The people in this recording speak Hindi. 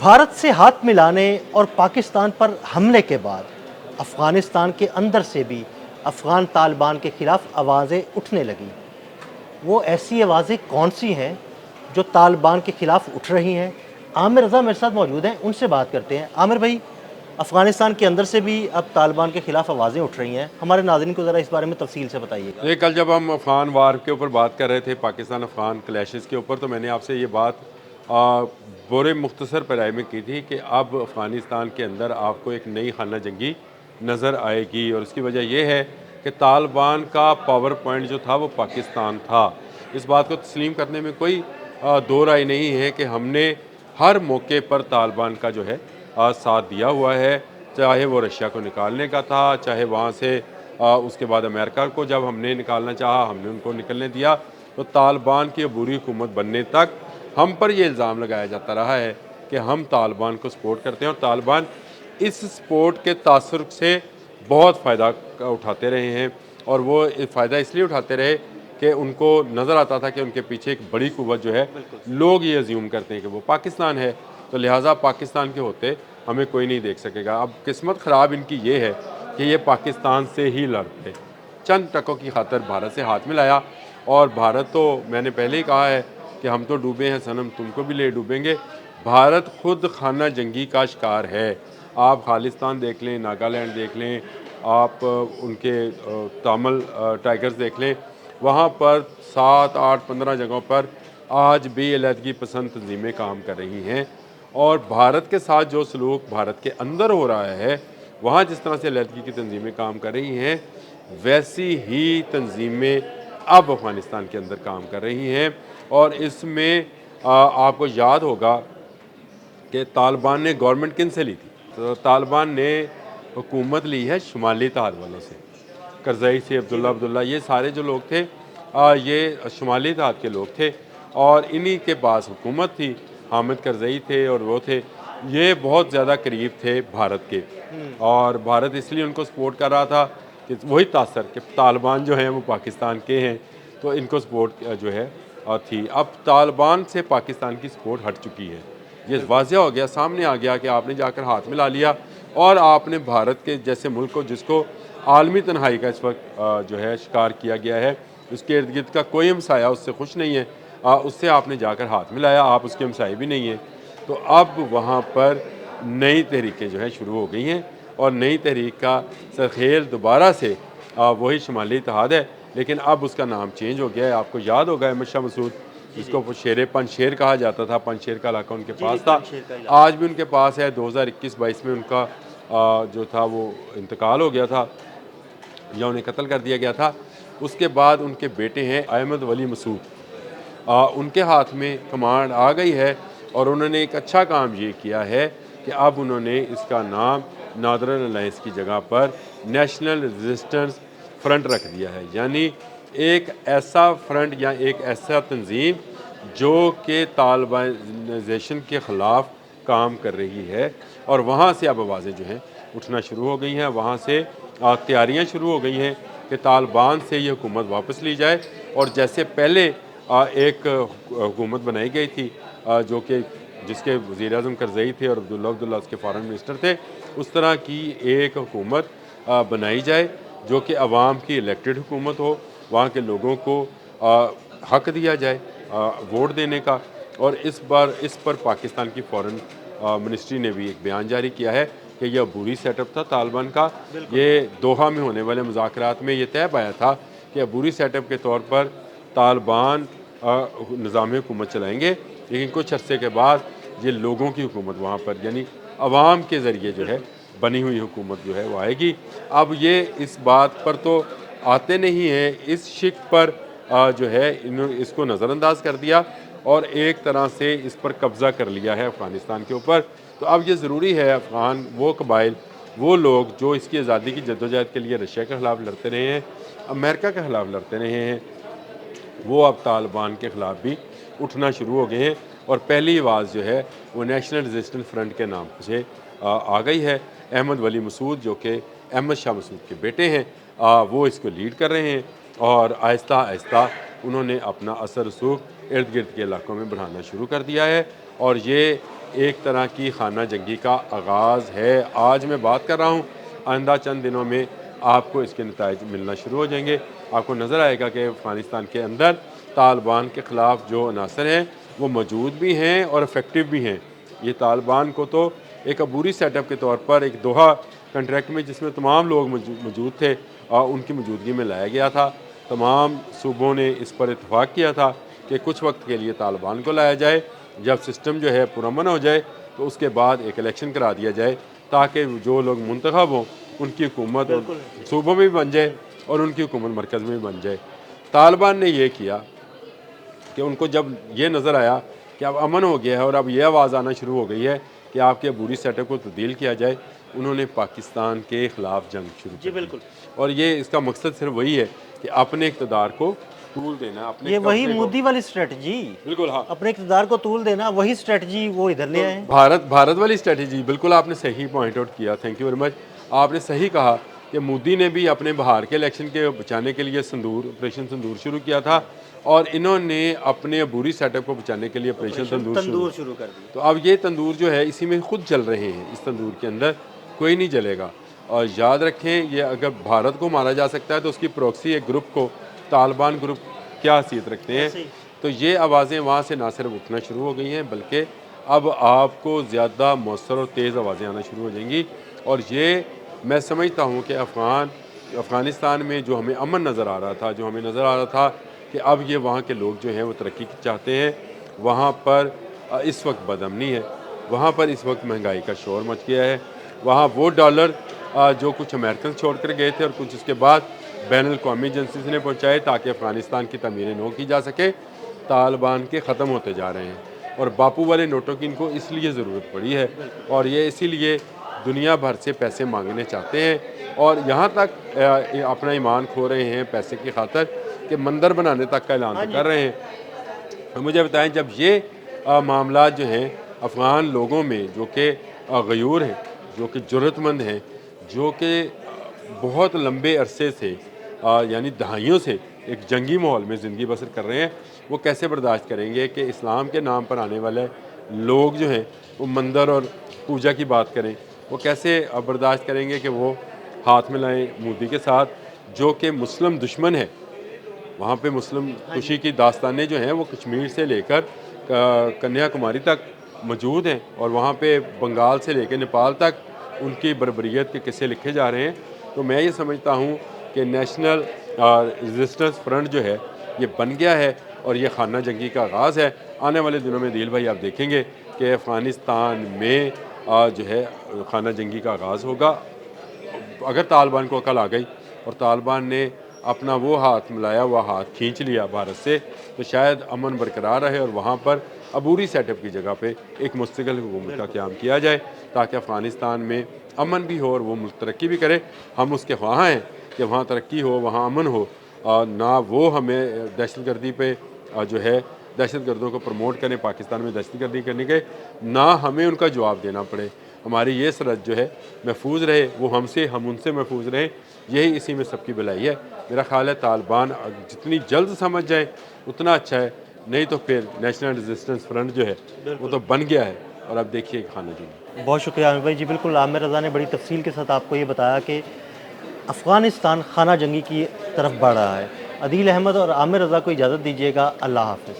भारत से हाथ मिलाने और पाकिस्तान पर हमले के बाद अफ़गानिस्तान के अंदर से भी अफ़गान तालिबान के ख़िलाफ़ आवाज़ें उठने लगीं। वो ऐसी आवाज़ें कौन सी हैं जो तालिबान के ख़िलाफ़ उठ रही हैं? आमिर रज़ा मेरे साथ मौजूद हैं, उनसे बात करते हैं। आमिर भाई, अफ़गानिस्तान के अंदर से भी अब तालिबान के ख़िलाफ़ आवाज़ें उठ रही हैं। हमारे नाज़रीन को ज़रा इस बारे में तफ़सील से बताइएगा। ये कल जब हम अफ़गान वार के ऊपर बात कर रहे थे, पाकिस्तान अफ़गान क्लैशेस के ऊपर, तो मैंने आपसे ये बात बड़े मुख्तसर पैराए में की थी कि अब अफ़गानिस्तान के अंदर आपको एक नई खाना जंगी नज़र आएगी। और उसकी वजह यह है कि तालिबान का पावर पॉइंट जो था वो पाकिस्तान था। इस बात को तस्लीम करने में कोई दो राय नहीं है कि हमने हर मौके पर तालिबान का जो है साथ दिया हुआ है, चाहे वो रशिया को निकालने का था, चाहे वहाँ से उसके बाद अमेरिका को जब हमने निकालना चाहा, हमने उनको निकलने दिया। तो तालिबान की अबूरी हुकूमत बनने तक हम पर यह इल्ज़ाम लगाया जाता रहा है कि हम तालिबान को सपोर्ट करते हैं, और तालिबान इस सपोर्ट के तासुर से बहुत फ़ायदा उठाते रहे हैं। और वो फ़ायदा इसलिए उठाते रहे कि उनको नज़र आता था कि उनके पीछे एक बड़ी कुव्वत जो है, लोग ये अज्यूम करते हैं कि वो पाकिस्तान है, तो लिहाजा पाकिस्तान के होते हमें कोई नहीं देख सकेगा। अब किस्मत ख़राब इनकी ये है कि ये पाकिस्तान से ही लड़ पड़े, चंद टकों की खातर भारत से हाथ मिलाया। और भारत तो, मैंने पहले ही कहा है कि हम तो डूबे हैं सनम, तुमको भी ले डूबेंगे। भारत खुद खाना जंगी का शिकार है। आप खालिस्तान देख लें, नागालैंड देख लें, आप उनके तामिल टाइगर्स देख लें, वहाँ पर 7, 8, 15 जगहों पर आज भी अलहदगी पसंद तंजीमें काम कर रही हैं। और भारत के साथ जो सलूक भारत के अंदर हो रहा है, वहाँ जिस तरह से अलहदगी की तंजीमें काम कर रही हैं, वैसी ही तंजीमें अब अफ़गानिस्तान के अंदर काम कर रही हैं। और इसमें आपको याद होगा कि तालिबान ने गवर्नमेंट किन से ली थी? तो तालिबान ने हुकूमत ली है शुमाली इत्तेहाद वालों से, करज़ई से, अब्दुल्ला, ये सारे जो लोग थे ये शुमाली इत्तेहाद के लोग थे, और इन्हीं के पास हुकूमत थी। हामिद करज़ई थे और वो थे, ये बहुत ज़्यादा करीब थे भारत के, और भारत इसलिए उनको सपोर्ट कर रहा था कि वही तासर कि तालिबान जो हैं वो पाकिस्तान के हैं, तो इनको सपोर्ट जो है थी। अब तालिबान से पाकिस्तान की सपोर्ट हट चुकी है। ये वाज़ेह हो गया, सामने आ गया कि आपने जाकर हाथ मिला लिया, और आपने भारत के जैसे मुल्क को, जिसको आलमी तन्हाई का इस वक्त जो है शिकार किया गया है, उसके इर्द गिर्द का कोई हमसाया उससे खुश नहीं है, उससे आपने जाकर हाथ मिलाया, आप उसके हमसाए भी नहीं हैं। तो अब वहाँ पर नई तहरीकें जो हैं शुरू हो गई हैं, और नई तहरीक का सरखेल दोबारा से वही शुमाली इत्तेहाद है, लेकिन अब उसका नाम चेंज हो गया है। आपको याद होगा अहमद शाह मसूद, जिसको पंजशेर कहा जाता था, पंजशेर का इलाका उनके पास था, आज भी उनके पास है। 2021-22 में उनका जो था वो इंतकाल हो गया था, या उन्हें कत्ल कर दिया गया था। उसके बाद उनके बेटे हैं अहमद वली मसूद, उनके हाथ में कमांड आ गई है, और उन्होंने एक अच्छा काम ये किया है कि अब उन्होंने इसका नाम नॉर्दर्न अलायंस की जगह पर नेशनल रेजिस्टेंस फ्रंट रख दिया है। यानी एक ऐसा फ्रंट या एक ऐसा तंजीम जो कि तालिबानिज़ेशन के ख़िलाफ़ काम कर रही है, और वहाँ से अब आवाज़ें जो हैं उठना शुरू हो गई हैं। वहाँ से तैयारियाँ शुरू हो गई हैं कि तालिबान से ये हुकूमत वापस ली जाए, और जैसे पहले एक हुकूमत बनाई गई थी जो कि जिसके वज़ीर-ए-आज़म करज़ई थे और अब्दुल्ला उसके फ़ॉरेन मिनिस्टर थे, उस तरह की एक हुकूमत बनाई जाए जो कि अवाम की इलेक्टेड हुकूमत हो, वहाँ के लोगों को हक़ दिया जाए वोट देने का। और इस बार इस पर पाकिस्तान की फ़ॉरेन मिनिस्ट्री ने भी एक बयान जारी किया है कि यह अबूरी सेटअप था तालिबान का। ये दोहा में होने वाले मुज़ाकरात में ये तय पाया था कि अबूरी सेटअप के तौर पर तालिबान निज़ाम हुकूमत चलाएँगे, लेकिन कुछ अरसे के बाद ये लोगों की हुकूमत वहाँ पर, यानी अवाम के ज़रिए जो है बनी हुई हुकूमत जो है वो आएगी। अब ये इस बात पर तो आते नहीं हैं, इस शिक पर जो है इन्होंने इसको नज़रअंदाज कर दिया, और एक तरह से इस पर कब्ज़ा कर लिया है अफ़गानिस्तान के ऊपर। तो अब ये ज़रूरी है, अफ़गान वो कबाइल, वो लोग जो इसकी आज़ादी की जद्दोजहद के लिए रशिया के ख़िलाफ़ लड़ते रहे हैं, अमेरिका के ख़िलाफ़ लड़ते रहे हैं, वो अब तालिबान के ख़िलाफ़ भी उठना शुरू हो गए हैं। और पहली आवाज़ जो है वो नेशनल रेजिस्टेंस फ्रंट के नाम से आ गई है। अहमद वली मसूद, जो कि अहमद शाह मसूद के बेटे हैं, वो इसको लीड कर रहे हैं, और आहिस्ता आहिस्ता उन्होंने अपना असर रसूख इर्द गिर्द के इलाकों में बढ़ाना शुरू कर दिया है। और ये एक तरह की खाना जंगी का आगाज़ है। आज मैं बात कर रहा हूँ, आइंदा चंद दिनों में आपको इसके नताइज मिलना शुरू हो जाएंगे। आपको नज़र आएगा कि अफ़गानिस्तान के अंदर तालिबान के ख़िलाफ़ जो अनासर हैं वो मौजूद भी हैं और इफ़ेक्टिव भी हैं। ये तालिबान को तो एक अबूरी सेटअप के तौर पर एक दोहा कॉन्ट्रैक्ट में जिसमें तमाम लोग मौजूद थे उनकी मौजूदगी में लाया गया था। तमाम सूबों ने इस पर इत्तेफाक किया था कि कुछ वक्त के लिए तालिबान को लाया जाए, जब सिस्टम जो है पुरअमन हो जाए तो उसके बाद एक इलेक्शन करा दिया जाए ताकि जो लोग मुंतखब हों उनकी हुकूमत सूबों में भी बन जाए और उनकी हुकूमत मरकज़ में भी बन जाए। तालिबान ने ये किया कि उनको जब ये नज़र आया कि अब अमन हो गया है और अब ये आवाज़ आना शुरू हो गई है कि आपके अबूरी सेटअप को तब्दील किया जाए, उन्होंने पाकिस्तान के ख़िलाफ़ जंग शुरू जी की। बिल्कुल। और ये इसका मकसद सिर्फ वही है कि अपने इक़्तिदार को तूल देना, अपने ये वही कब्ज़े को। मोदी वाली स्ट्रेटजी, बिल्कुल, हाँ। अपने इक़्तिदार को तूल देना, वही स्ट्रेटजी वो इधर ले आए हैं। भारत वाली स्ट्रेटजी, बिल्कुल आपने सही पॉइंट आउट किया, थैंक यू वेरी मच। आपने सही कहा कि मोदी ने भी अपने बाहर के इलेक्शन के बचाने के लिए ऑपरेशन सिंदूर शुरू किया था और इन्होंने अपने अबूरी सेटअप को बचाने के लिए ऑपरेशन तंदूर शुरू कर दी। तो अब ये तंदूर जो है इसी में खुद जल रहे हैं, इस तंदूर के अंदर कोई नहीं जलेगा। और याद रखें, ये अगर भारत को मारा जा सकता है तो उसकी प्रॉक्सी एक ग्रुप को, तालिबान ग्रुप, क्या हैसियत रखते हैं। तो ये आवाज़ें वहाँ से ना सिर्फ उठना शुरू हो गई हैं बल्कि अब आपको ज़्यादा मौसर और तेज़ आवाज़ें आना शुरू हो जाएंगी। और ये मैं समझता हूँ कि अफ़गानिस्तान में जो हमें अमन नज़र आ रहा था, जो हमें नज़र आ रहा था कि अब ये वहाँ के लोग जो हैं वो तरक्की चाहते हैं, वहाँ पर इस वक्त बदअमनी है, वहाँ पर इस वक्त महंगाई का शोर मच गया है। वहाँ वो डॉलर जो कुछ अमेरिकन छोड़ कर गए थे और कुछ उसके बाद बैनुल-अक़वामी एजेंसीज ने पहुँचाए ताकि अफ़गानिस्तान की तमीरें नो की जा सके, तालिबान के ख़त्म होते जा रहे हैं। और बापू वाले नोटों की इनको इसलिए ज़रूरत पड़ी है और ये इसीलिए दुनिया भर से पैसे मांगने चाहते हैं और यहाँ तक अपना ईमान खो रहे हैं पैसे की खातर कि मंदिर बनाने तक का ऐलान तो कर रहे हैं। तो मुझे बताएं, जब ये मामला जो हैं अफ़गान लोगों में जो कि गयूर हैं, जो कि ज़रूरतमंद हैं, जो कि बहुत लंबे अरसे से यानी दहाइयों से एक जंगी माहौल में ज़िंदगी बसर कर रहे हैं, वो कैसे बर्दाश्त करेंगे कि इस्लाम के नाम पर आने वाले लोग जो हैं वो मंदिर और पूजा की बात करें। वो कैसे बर्दाश्त करेंगे कि वो हाथ मिलाएं मोदी के साथ जो कि मुस्लिम दुश्मन है। वहाँ पे मुस्लिम खुशी की दास्तानें जो हैं वो कश्मीर से लेकर कन्याकुमारी तक मौजूद हैं और वहाँ पे बंगाल से लेकर नेपाल तक उनकी बर्बरियत के किस्से लिखे जा रहे हैं। तो मैं ये समझता हूँ कि नेशनल रेजिस्टेंस फ्रंट जो है ये बन गया है और ये खाना जंगी का आगाज़ है। आने वाले दिनों में दिल भाई आप देखेंगे कि अफ़गानिस्तान में जो है खाना जंगी का आगाज़ होगा। अगर तालिबान को अकल आ गई और तालिबान ने अपना वो हाथ मिलाया हुआ हाथ खींच लिया भारत से, तो शायद अमन बरकरार रहे और वहाँ पर अबूरी सेटअप की जगह पे एक मुस्तकिल हुकूमत का क़याम किया जाए ताकि अफ़गानिस्तान में अमन भी हो और वो मुल्क तरक्की भी करे। हम उसके ख्वाह हैं कि वहाँ तरक्की हो, वहाँ अमन हो, ना वो हमें दहशतगर्दी पे जो है दहशतगर्दों को प्रमोट करें पाकिस्तान में दहशतगर्दी करने के, ना हमें उनका जवाब देना पड़े। हमारी ये सरहद जो है महफूज रहे, वो हमसे, हम उनसे महफूज रहें, यही इसी में सबकी भलाई है। मेरा ख्याल है तालिबान जितनी जल्द समझ जाए उतना अच्छा है, नहीं तो फिर नेशनल रेजिस्टेंस फ्रंट जो है वो तो बन गया है और अब देखिए खाना जी। बहुत शुक्रिया आमिर भाई जी। बिल्कुल, आमिर रज़ा ने बड़ी तफसील के साथ आपको ये बताया कि अफ़गानिस्तान खाना जंगी की तरफ बढ़ रहा है। अदील अहमद और आमिर रज़ा को इजाज़त दीजिएगा। अल्लाह हाफ़िज़।